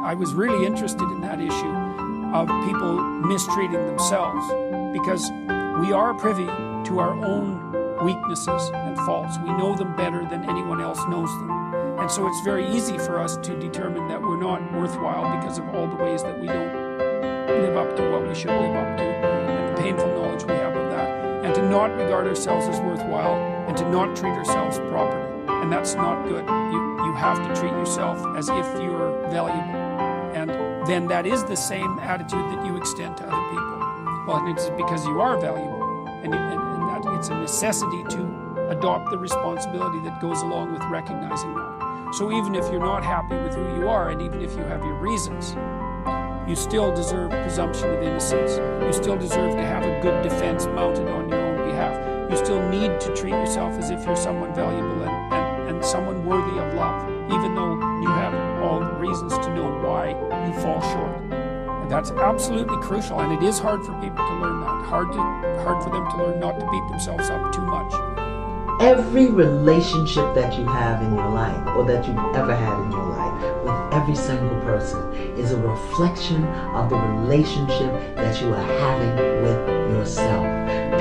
I was really interested in that issue of people mistreating themselves, because we are privy to our own weaknesses and faults. We know them better than anyone else knows them. And so it's very easy for us to determine that we're not worthwhile because of all the ways that we don't live up to what we should live up to, and the painful knowledge we have of that, and to not regard ourselves as worthwhile, and to not treat ourselves properly. And that's not good. You have to treat yourself as if you're valuable. And then that is the same attitude that you extend to other people. Well, and it's because you are valuable, and that it's a necessity to adopt the responsibility that goes along with recognizing that. So even if you're not happy with who you are, and even if you have your reasons, you still deserve presumption of innocence. You still deserve to have a good defense mounted on your own behalf. You still need to treat yourself as if you're someone valuable and someone worthy of love, even though you have all the reasons to know why you fall short. And that's absolutely crucial, and it is hard for people to learn that. Hard for them to learn not to beat themselves up too much. Every relationship that you have in your life, or that you've ever had in your life, with every single person, is a reflection of the relationship that you are having with yourself.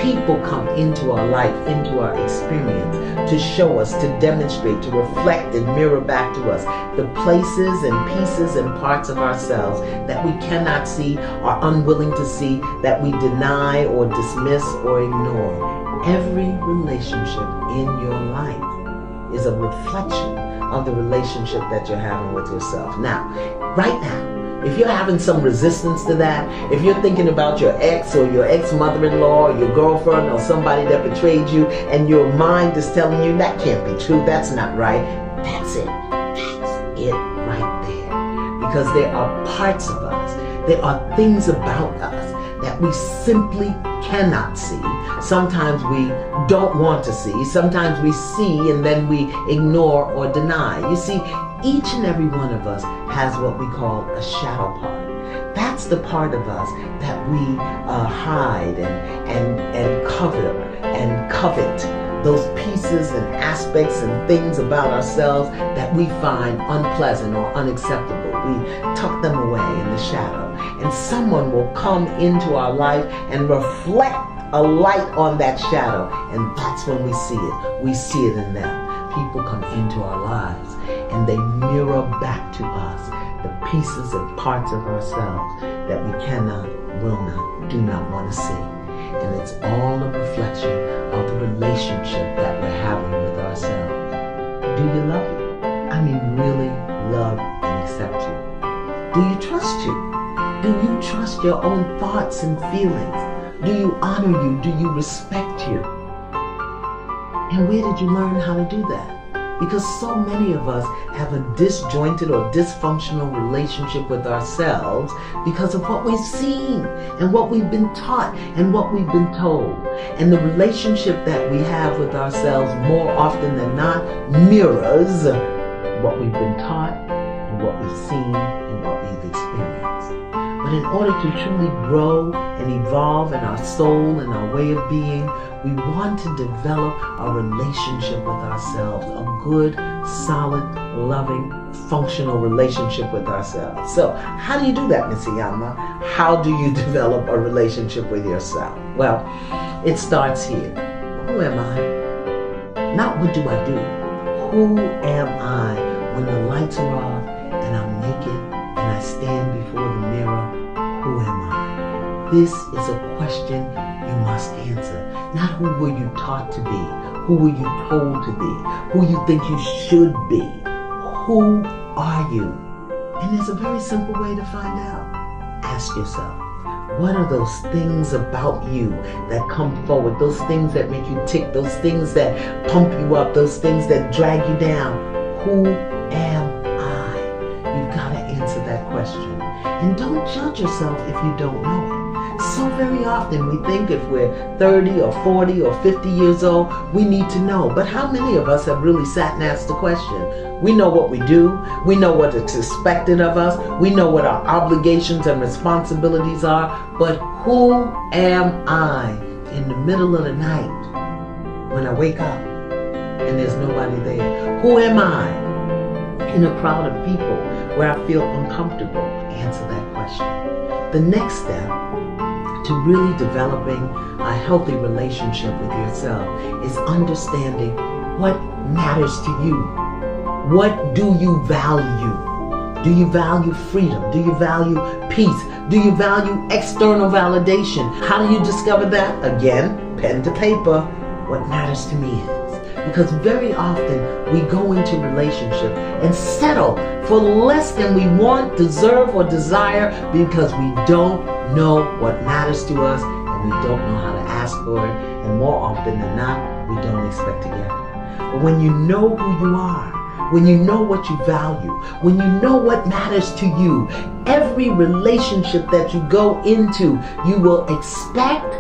People come into our life, into our experience, to show us, to demonstrate, to reflect and mirror back to us the places and pieces and parts of ourselves that we cannot see, are unwilling to see, that we deny or dismiss or ignore. Every relationship in your life is a reflection of the relationship that you're having with yourself. Now, right now, if you're having some resistance to that, if you're thinking about your ex or your ex-mother-in-law or your girlfriend or somebody that betrayed you, and your mind is telling you that can't be true, that's not right, that's it. That's it right there. Because there are parts of us, there are things about us that we simply cannot see. Sometimes we don't want to see. Sometimes we see and then we ignore or deny. You see, each and every one of us has what we call a shadow part. That's the part of us that we hide and cover and covet. Those pieces and aspects and things about ourselves that we find unpleasant or unacceptable. We tuck them away in the shadow. And someone will come into our life and reflect a light on that shadow. And that's when we see it. We see it in them. People come into our lives and they mirror back to us the pieces and parts of ourselves that we cannot, will not, do not want to see. And it's all a reflection of the relationship that we're having with ourselves. Do you love you? I mean, really love and accept you? Do you trust you? Do you trust your own thoughts and feelings? Do you honor you? Do you respect you? And where did you learn how to do that? Because so many of us have a disjointed or dysfunctional relationship with ourselves because of what we've seen and what we've been taught and what we've been told. And the relationship that we have with ourselves more often than not mirrors what we've been taught and what we've seen and what we've experienced. But in order to truly grow and evolve in our soul and our way of being, we want to develop a relationship with ourselves, a good, solid, loving, functional relationship with ourselves. So how do you do that, Miss Iyama? How do you develop a relationship with yourself? Well, it starts here. Who am I? Not what do I do. Who am I when the lights are off and I'm naked and I stand before the mirror? Who am I? This is a question you must answer. Not who were you taught to be, who were you told to be, who you think you should be. Who are you? And there's a very simple way to find out. Ask yourself, what are those things about you that come forward, those things that make you tick, those things that pump you up, those things that drag you down? Who am I? You've got to answer that question. And don't judge yourself if you don't know it. So very often we think if we're 30 or 40 or 50 years old, we need to know. But how many of us have really sat and asked the question? We know what we do. We know what is expected of us. We know what our obligations and responsibilities are. But who am I in the middle of the night when I wake up and there's nobody there? Who am I in a crowd of people where I feel uncomfortable? Answer that question. The next step to really developing a healthy relationship with yourself is understanding what matters to you. What do you value? Do you value freedom? Do you value peace? Do you value external validation? How do you discover that? Again, pen to paper. What matters to me is. Because very often we go into relationship and settle for less than we want, deserve, or desire because we don't know what matters to us and we don't know how to ask for it. And more often than not, we don't expect to get it. But when you know who you are, when you know what you value, when you know what matters to you, every relationship that you go into, you will expect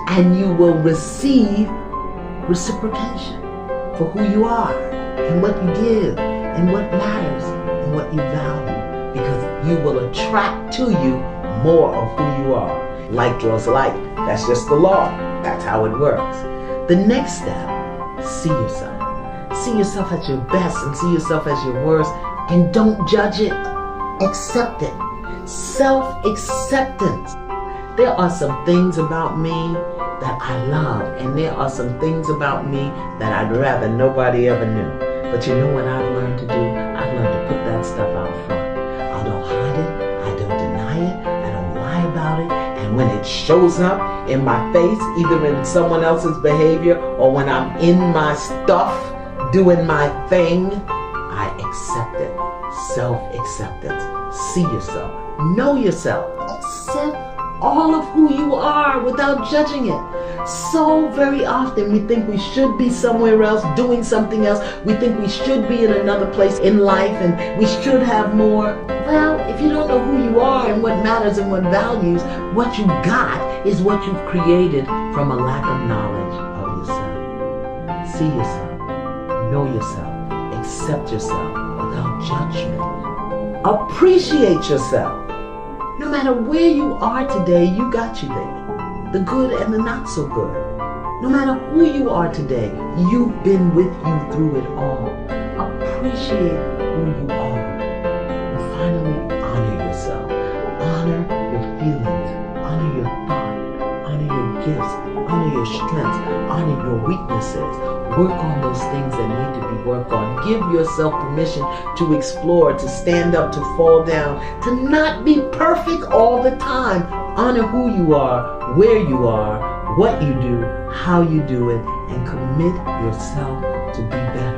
and you will receive reciprocation for who you are and what you give and what matters and what you value, because you will attract to you more of who you are. Like draws like. That's just the law. That's how it works. The next step, see yourself. See yourself at your best and see yourself as your worst, and don't judge it. Accept it. Self-acceptance. There are some things about me that I love, and there are some things about me that I'd rather nobody ever knew. But you know what I've learned to do? I've learned to put that stuff out front. I don't hide it. I don't deny it. I don't lie about it. And when it shows up in my face, either in someone else's behavior or when I'm in my stuff, doing my thing, I accept it. Self-acceptance. See yourself. Know yourself. Accept all of who you are without judging it. So very often we think we should be somewhere else, doing something else. We think we should be in another place in life and we should have more. Well, if you don't know who you are and what matters and what values, what you got is what you've created from a lack of knowledge of yourself. See yourself. Know yourself. Accept yourself without judgment. Appreciate yourself. No matter where you are today, you got you there. The good and the not so good. No matter who you are today, you've been with you through it all. Appreciate who you are. And finally, honor yourself. Honor your feelings. Honor your thought. Honor your gifts. Honor your strengths. Honor your weaknesses. Work on those things that need to be worked on. Give yourself permission to explore, to stand up, to fall down, to not be perfect all the time. Honor who you are, where you are, what you do, how you do it, and commit yourself to be better.